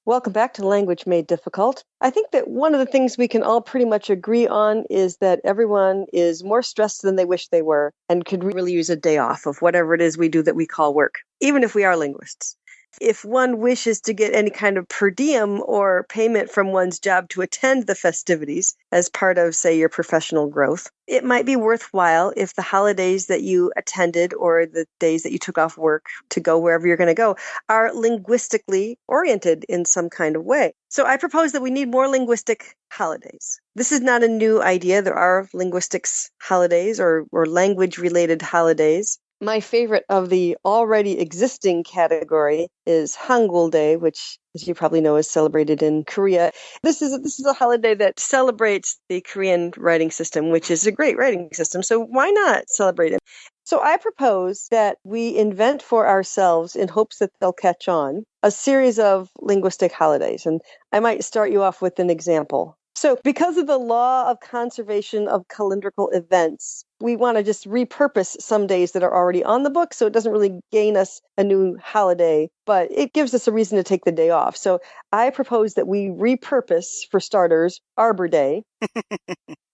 Welcome back to Language Made Difficult. I think that one of the things we can all pretty much agree on is that everyone is more stressed than they wish they were and could really use a day off of whatever it is we do that we call work, even if we are linguists. If one wishes to get any kind of per diem or payment from one's job to attend the festivities as part of, say, your professional growth, it might be worthwhile if the holidays that you attended or the days that you took off work to go wherever you're going to go are linguistically oriented in some kind of way. So I propose that we need more linguistic holidays. This is not a new idea. There are linguistics holidays or language-related holidays. My favorite of the already existing category is Hangul Day, which, as you probably know, is celebrated in Korea. This is a holiday that celebrates the Korean writing system, which is a great writing system. So why not celebrate it? So I propose that we invent for ourselves, in hopes that they'll catch on, a series of linguistic holidays. And I might start you off with an example. So because of the law of conservation of calendrical events, we want to just repurpose some days that are already on the book, so it doesn't really gain us a new holiday, but it gives us a reason to take the day off. So I propose that we repurpose, for starters, Arbor Day,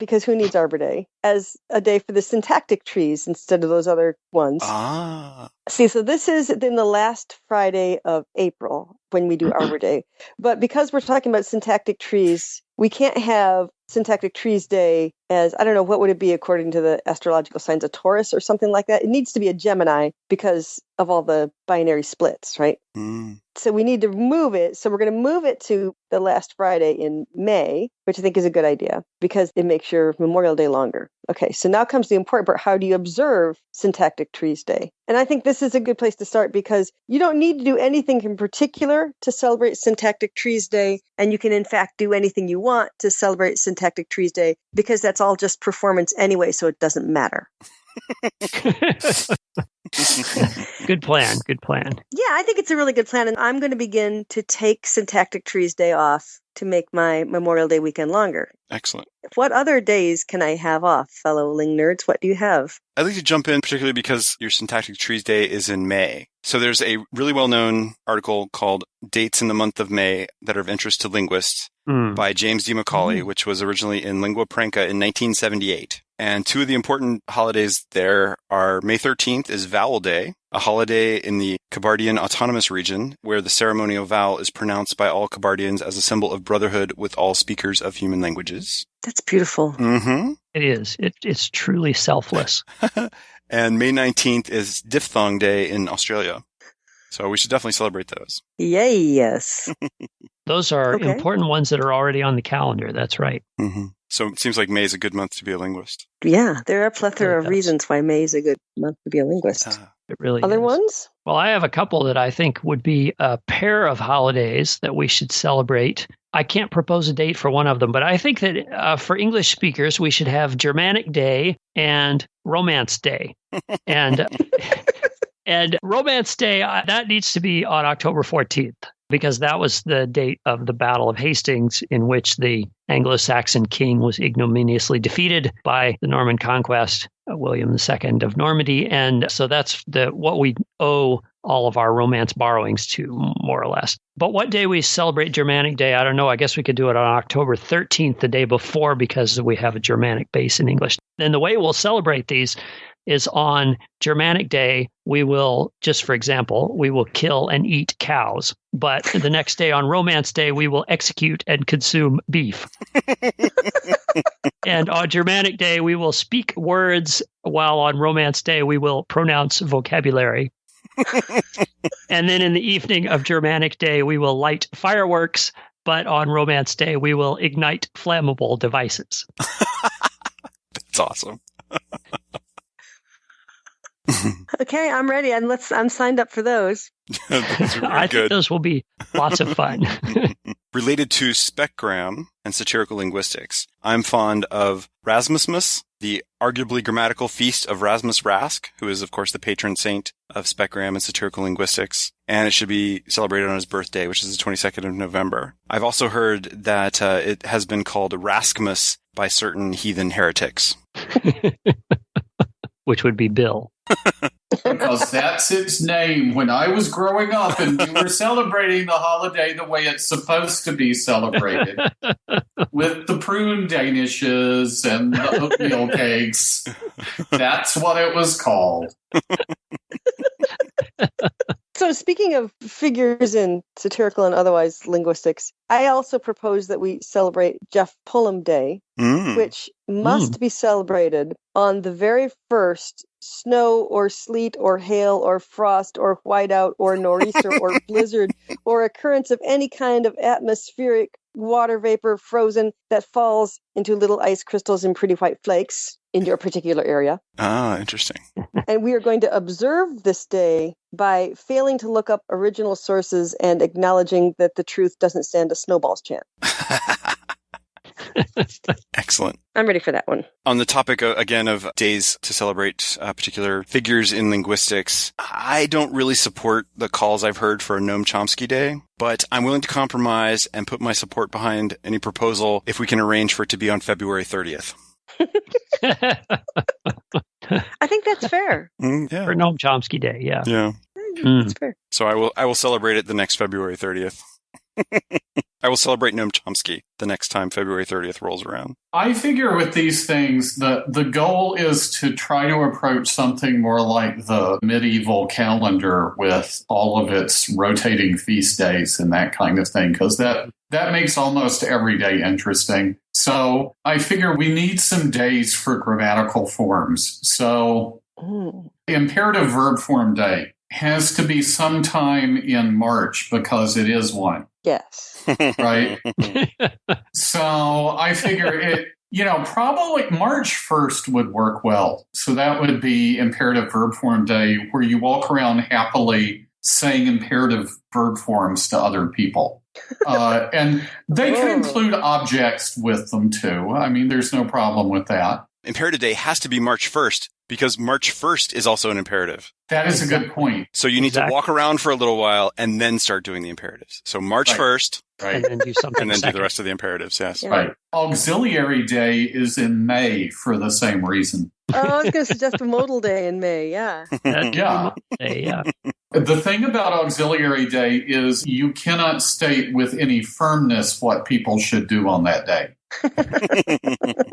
because who needs Arbor Day, as a day for the syntactic trees instead of those other ones. See, so this is in the last Friday of April when we do Arbor Day. But because we're talking about syntactic trees, we can't have Syntactic Trees Day as, I don't know, what would it be according to the astrological signs of Taurus or something like that? It needs to be a Gemini because of all the binary splits, right? So we need to move it. So we're going to move it to the last Friday in May, which I think is a good idea because it makes your Memorial Day longer. Okay, so now comes the important part. How do you observe Syntactic Trees Day? And I think this is a good place to start because you don't need to do anything in particular to celebrate Syntactic Trees Day. And you can, in fact, do anything you want to celebrate Syntactic Trees Day because that's all just performance anyway, so it doesn't matter. Good plan. Yeah, I think it's a really good plan. And I'm going to begin to take Syntactic Trees Day off to make my Memorial Day weekend longer. Excellent. What other days can I have off, fellow Ling nerds? What do you have? I'd like to jump in, particularly because your Syntactic Trees Day is in May. So there's a really well-known article called Dates in the Month of May that are of interest to linguists by James D. Macaulay, which was originally in Lingua Franca in 1978. And two of the important holidays there are May 13th is Vowel Day, a holiday in the Kabardian Autonomous Region where the ceremonial vowel is pronounced by all Kabardians as a symbol of brotherhood with all speakers of human languages. That's beautiful. Mm-hmm. It is. It's truly selfless. And May 19th is Diphthong Day in Australia. So we should definitely celebrate those. Yay, yes. Those are important ones that are already on the calendar. That's right. Mm-hmm. So it seems like May is a good month to be a linguist. Yeah, there are a plethora of reasons why May is a good month to be a linguist. It really Other is. ones? Well, I have a couple that I think would be a pair of holidays that we should celebrate. I can't propose a date for one of them, but I think that for English speakers, we should have Germanic Day and Romance Day. And and Romance Day, that needs to be on October 14th, because that was the date of the Battle of Hastings, in which the Anglo-Saxon king was ignominiously defeated by the Norman conquest, William II of Normandy. And so that's what we owe all of our Romance borrowings to, more or less. But what day we celebrate Germanic Day, I don't know. I guess we could do it on October 13th, the day before, because we have a Germanic base in English. And the way we'll celebrate these is on Germanic Day, we will, just for example, we will kill and eat cows. But the next day on Romance Day, we will execute and consume beef. And on Germanic Day, we will speak words, while on Romance Day, we will pronounce vocabulary. And then in the evening of Germanic Day, we will light fireworks, but on Romance Day, we will ignite flammable devices. That's awesome. Okay, I'm ready. I'm signed up for those. I think those will be lots of fun. Related to specgram and satirical linguistics, I'm fond of Rasmusmus, the arguably grammatical feast of Rasmus Rask, who is, of course, the patron saint of specgram and satirical linguistics. And it should be celebrated on his birthday, which is the 22nd of November. I've also heard that it has been called Raskmas by certain heathen heretics. Which would be Bill. because that's its name. When I was growing up and we were celebrating the holiday the way it's supposed to be celebrated, with the prune danishes and the oatmeal cakes, that's what it was called. So speaking of figures in satirical and otherwise linguistics, I also propose that we celebrate Jeff Pullum Day, which must be celebrated on the very first snow or sleet or hail or frost or whiteout or nor'easter or blizzard or occurrence of any kind of atmospheric water vapor frozen that falls into little ice crystals and pretty white flakes in your particular area. Ah, interesting. And we are going to observe this day by failing to look up original sources and acknowledging that the truth doesn't stand a snowball's chance. Excellent. I'm ready for that one. On the topic, again, of days to celebrate particular figures in linguistics, I don't really support the calls I've heard for a Noam Chomsky Day, but I'm willing to compromise and put my support behind any proposal if we can arrange for it to be on February 30th. I think that's fair. Yeah. For Noam Chomsky Day, yeah. Yeah. That's fair. So I will celebrate it the next February 30th. I will celebrate Noam Chomsky the next time February 30th rolls around. I figure with these things, the goal is to try to approach something more like the medieval calendar with all of its rotating feast days and that kind of thing, because that makes almost every day interesting. So I figure we need some days for grammatical forms. So imperative verb form day has to be sometime in March because it is one. Yes. Right? So I figure it, probably March 1st would work well. So that would be imperative verb form day, where you walk around happily saying imperative verb forms to other people. And they can include objects with them too. I mean, there's no problem with that. Imperative day has to be March 1st because March 1st is also an imperative. That is a good point. So you need to walk around for a little while and then start doing the imperatives. So March 1st. Right. And then do something And then second. do the rest of the imperatives, yes. Yeah. Right. Auxiliary day is in May for the same reason. Oh, I was going to suggest a modal day in May, yeah. Yeah. Yeah. The thing about auxiliary day is you cannot state with any firmness what people should do on that day.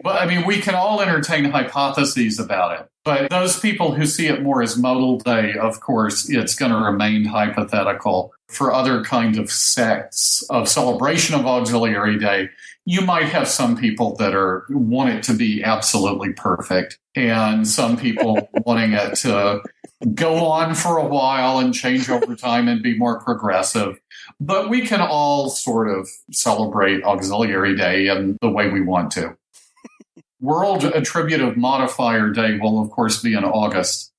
But I mean, we can all entertain hypotheses about it. But those people who see it more as modal day, of course, it's going to remain hypothetical. For other kinds of sects of celebration of auxiliary day, you might have some people that want it to be absolutely perfect, and some people wanting it to go on for a while and change over time and be more progressive. But we can all sort of celebrate auxiliary day in the way we want to. World Attributive Modifier Day will, of course, be in August.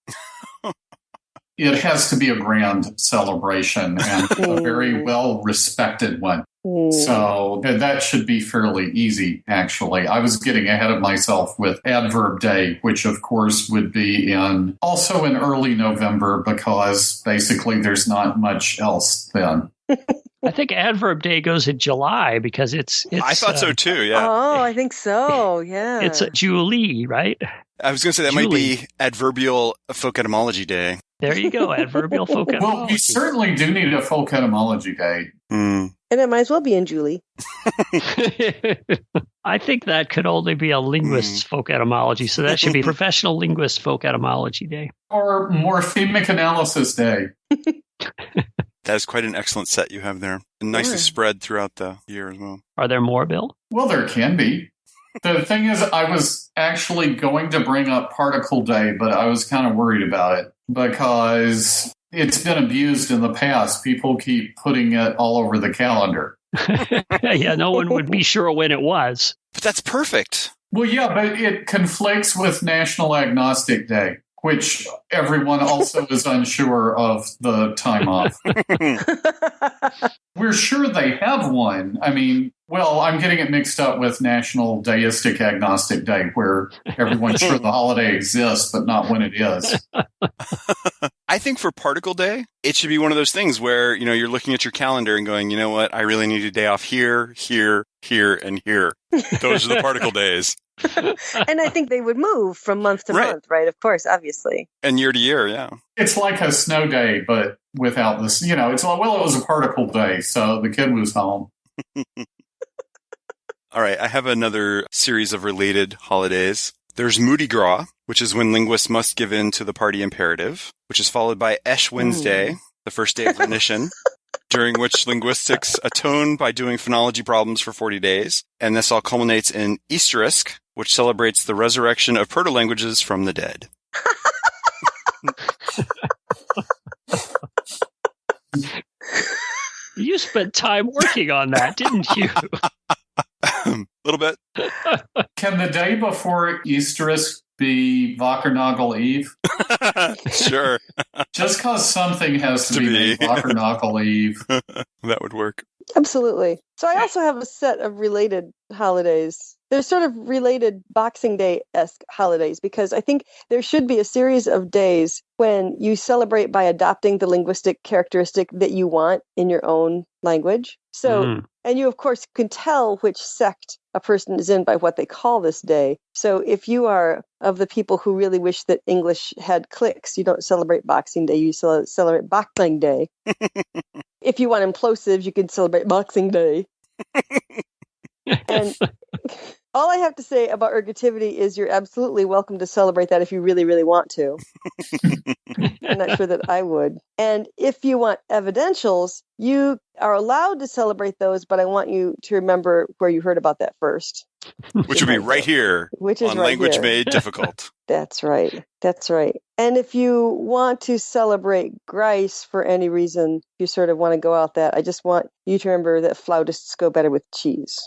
It has to be a grand celebration and a very well-respected one. So that should be fairly easy, actually. I was getting ahead of myself with Adverb Day, which, of course, would be also in early November, because basically there's not much else then. I think Adverb Day goes in July because it's I thought so too, yeah. Oh, I think so, yeah. It's a Julie, right? I was going to say that might be Adverbial Folk Etymology Day. There you go, Adverbial Folk Etymology. Well, we certainly do need a Folk Etymology Day. And it might as well be in Julie. I think that could only be a linguist's folk etymology, so that should be Professional Linguist Folk Etymology Day. Or Morphemic Analysis Day. That is quite an excellent set you have there. And nicely spread throughout the year as well. Are there more, Bill? Well, there can be. The thing is, I was actually going to bring up Particle Day, but I was kind of worried about it because it's been abused in the past. People keep putting it all over the calendar. Yeah, no one would be sure when it was. But that's perfect. Well, yeah, but it conflicts with National Agnostic Day, which everyone also is unsure of the time off. We're sure they have one. I mean, well, I'm getting it mixed up with National Deistic Agnostic Day, where everyone's sure the holiday exists, but not when it is. I think for Particle Day, it should be one of those things where, you're looking at your calendar and going, you know what, I really need a day off here, here, here, and here. Those are the particle days. And I think they would move from month to month, right? Of course, obviously. And year to year, yeah. It's like a snow day, but without this, it's like, well, it was a particle day, so the kid was home. All right, I have another series of related holidays. There's Moody Gras, which is when linguists must give in to the party imperative, which is followed by Ash Wednesday, the first day of Lenition, during which linguistics atone by doing phonology problems for 40 days. And this all culminates in Easterisk, which celebrates the resurrection of proto-languages from the dead. You spent time working on that, didn't you? A little bit. Can the day before Easterisk be Wackernagel Eve? Sure. Just because something has to be named Wackernagel Eve. That would work. Absolutely. So I also have a set of related holidays. They're sort of related Boxing Day-esque holidays because I think there should be a series of days when you celebrate by adopting the linguistic characteristic that you want in your own language. So, and you, of course, can tell which sect a person is in by what they call this day. So if you are of the people who really wish that English had clicks, you don't celebrate Boxing Day, you celebrate Boxing Day. If you want implosives, you can celebrate Boxing Day. And all I have to say about ergativity is you're absolutely welcome to celebrate that if you really, really want to. I'm not sure that I would. And if you want evidentials, you are allowed to celebrate those, but I want you to remember where you heard about that first. Which would be right here which is on right Language here. Made Difficult. That's right. That's right. And if you want to celebrate Grice for any reason, if you sort of want to go out that, I just want you to remember that flautists go better with cheese.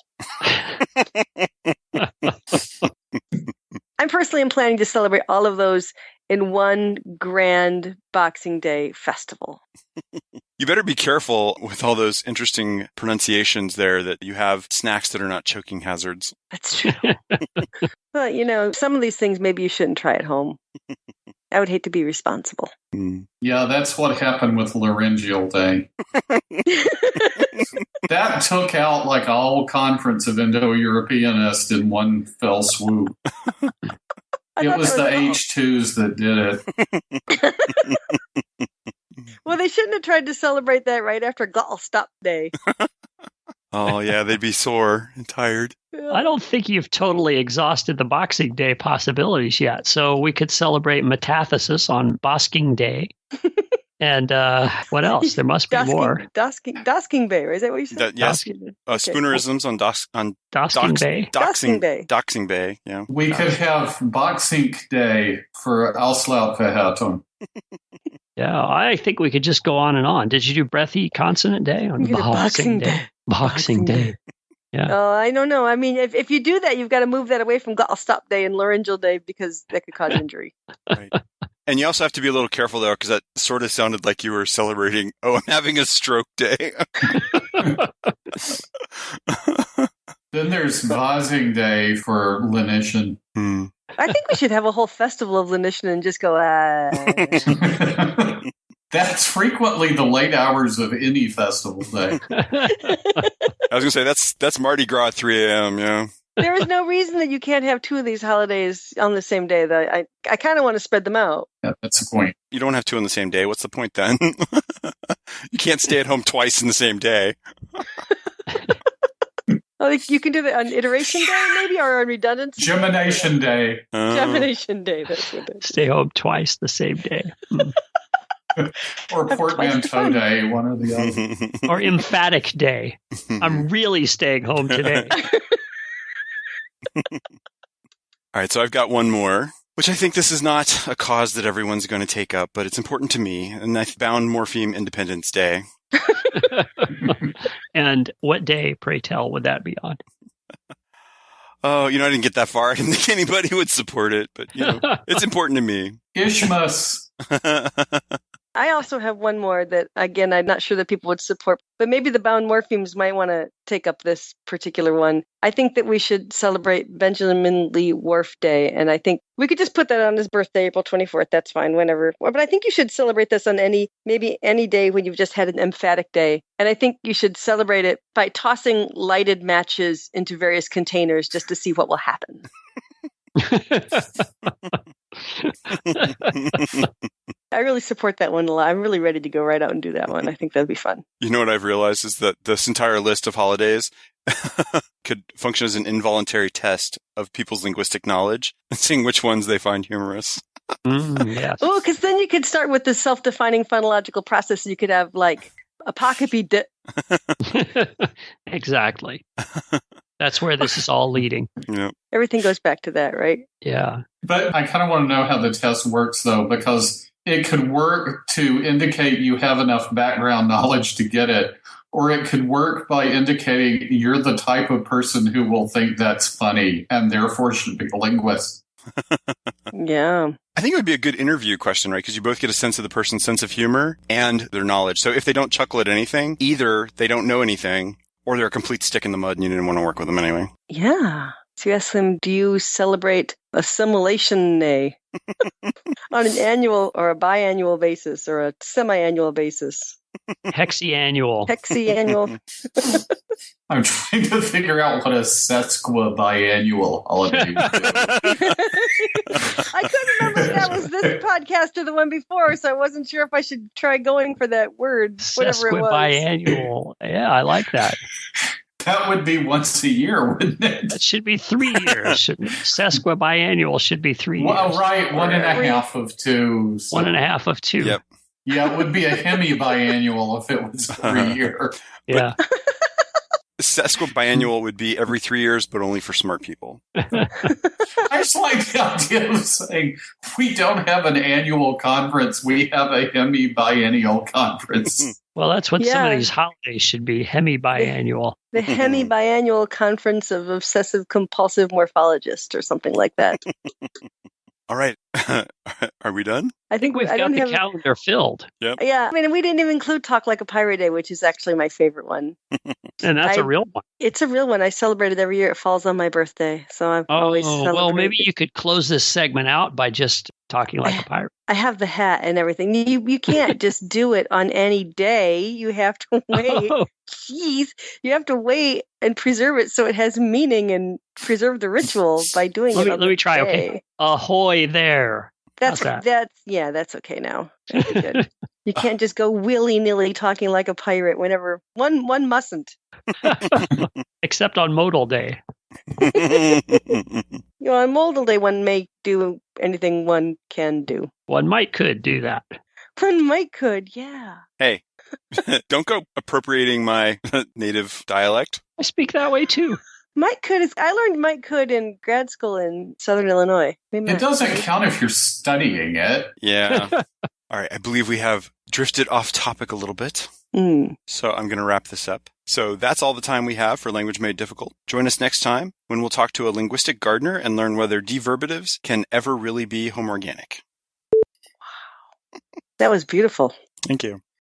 I personally am planning to celebrate all of those in one grand Boxing Day festival. You better be careful with all those interesting pronunciations there that you have snacks that are not choking hazards. That's true. Well, some of these things maybe you shouldn't try at home. I would hate to be responsible. Yeah, that's what happened with Laryngeal Day. That took out like a whole conference of Indo-Europeanists in one fell swoop. It was the H2s that did it. Well, they shouldn't have tried to celebrate that right after Gallstop Day. Oh, yeah, they'd be sore and tired. I don't think you've totally exhausted the Boxing Day possibilities yet. So we could celebrate metathesis on Bosking Day. And what else? There must be more. Dosking Bay, right? Is that what you said? Yes. Spoonerisms on Dosking Bay. Doxing Bay, yeah. We could have Boxing Day for Auslautverhärtung. Yeah, I think we could just go on and on. Did you do breathy consonant day on Boxing Day? Boxing Day. Yeah. Oh, I don't know. I mean, if you do that, you've got to move that away from Gallstop Day and Laryngeal Day because that could cause injury. Right. And you also have to be a little careful, though, because that sort of sounded like you were celebrating, I'm having a stroke day. Then there's Vasing Day for Lenition. I think we should have a whole festival of Lenition and just go, That's frequently the late hours of any festival day. I was going to say, that's Mardi Gras at 3 a.m., yeah. There is no reason that you can't have two of these holidays on the same day. I kind of want to spread them out. Yeah, that's the point. You don't have two on the same day. What's the point then? You can't stay at home twice in the same day. Oh, you can do that on iteration day, maybe, or on redundancy. Gemination Day. Gemination Day. That's what it is. Stay home twice the same day. Or Portmanteau Day, one or the other. Or Emphatic Day. I'm really staying home today. All right, so I've got one more, which I think this is not a cause that everyone's going to take up, but it's important to me, and I found Morpheme Independence Day. And what day, pray tell, would that be on? Oh, I didn't get that far. I didn't think anybody would support it, but, it's important to me. Ishmas. I also have one more that, again, I'm not sure that people would support, but maybe the bound morphemes might want to take up this particular one. I think that we should celebrate Benjamin Lee Whorf Day, and I think we could just put that on his birthday, April 24th. That's fine, whenever. But I think you should celebrate this on maybe any day when you've just had an emphatic day. And I think you should celebrate it by tossing lighted matches into various containers just to see what will happen. I really support that one a lot. I'm really ready to go right out and do that one. I think that'd be fun. You know what I've realized is that this entire list of holidays could function as an involuntary test of people's linguistic knowledge and seeing which ones they find humorous. Yes. Oh, because then you could start with the self-defining phonological process. You could have like apocryphy. Exactly. That's where this is all leading. Yeah. Everything goes back to that, right? Yeah. But I kind of want to know how the test works, though, because it could work to indicate you have enough background knowledge to get it, or it could work by indicating you're the type of person who will think that's funny and therefore should be a linguist. Yeah. I think it would be a good interview question, right? Because you both get a sense of the person's sense of humor and their knowledge. So if they don't chuckle at anything, either they don't know anything or they're a complete stick in the mud and you didn't want to work with them anyway. Yeah. So you ask them, do you celebrate Assimilation Day on an annual or a biannual basis or a semi-annual basis? Hexiannual. Hexiannual. I'm trying to figure out what a sesquibiannual holiday is. I couldn't remember if that was this podcast or the one before, so I wasn't sure if I should try going for that word, whatever it was. Sesquibiannual. Yeah, I like that. That would be once a year, wouldn't it? That should be 3 years, shouldn't it? Sesquibiannual should be 3 years. Well, right, 1.5 of 2. So. 1.5 of 2. Yep. Yeah, it would be a hemibiannual if it was every year. Yeah. Sesquibiannual would be every 3 years, but only for smart people. I just like the idea of saying, we don't have an annual conference, we have a hemibiennial conference. Well, that's what some of these holidays should be, hemibiannual. The hemibiannual conference of obsessive-compulsive morphologists or something like that. All right. Are we done? I think we've got the calendar filled. Yep. Yeah. I mean, we didn't even include Talk Like a Pirate Day, which is actually my favorite one. And that's a real one. It's a real one. I celebrate it every year. It falls on my birthday. So I've always celebrated. Well, maybe you could close this segment out by just talking like a pirate. I have the hat and everything. You can't just do it on any day. You have to wait. Oh. Jeez. You have to wait and preserve it so it has meaning and preserve the ritual by doing it. Let me try. Day. Okay. Ahoy there. That's okay now. That'd be good. You can't just go willy-nilly talking like a pirate whenever one mustn't. Except on Modal Day. On Modal Day, one may do anything one can do. One could do that. One could, yeah. Hey, don't go appropriating my native dialect. I speak that way too. I learned Mike could in grad school in Southern Illinois. It doesn't count if you're studying it. Yeah. All right. I believe we have drifted off topic a little bit. So I'm going to wrap this up. So that's all the time we have for Language Made Difficult. Join us next time when we'll talk to a linguistic gardener and learn whether deverbatives can ever really be homoorganic. Wow. That was beautiful. Thank you.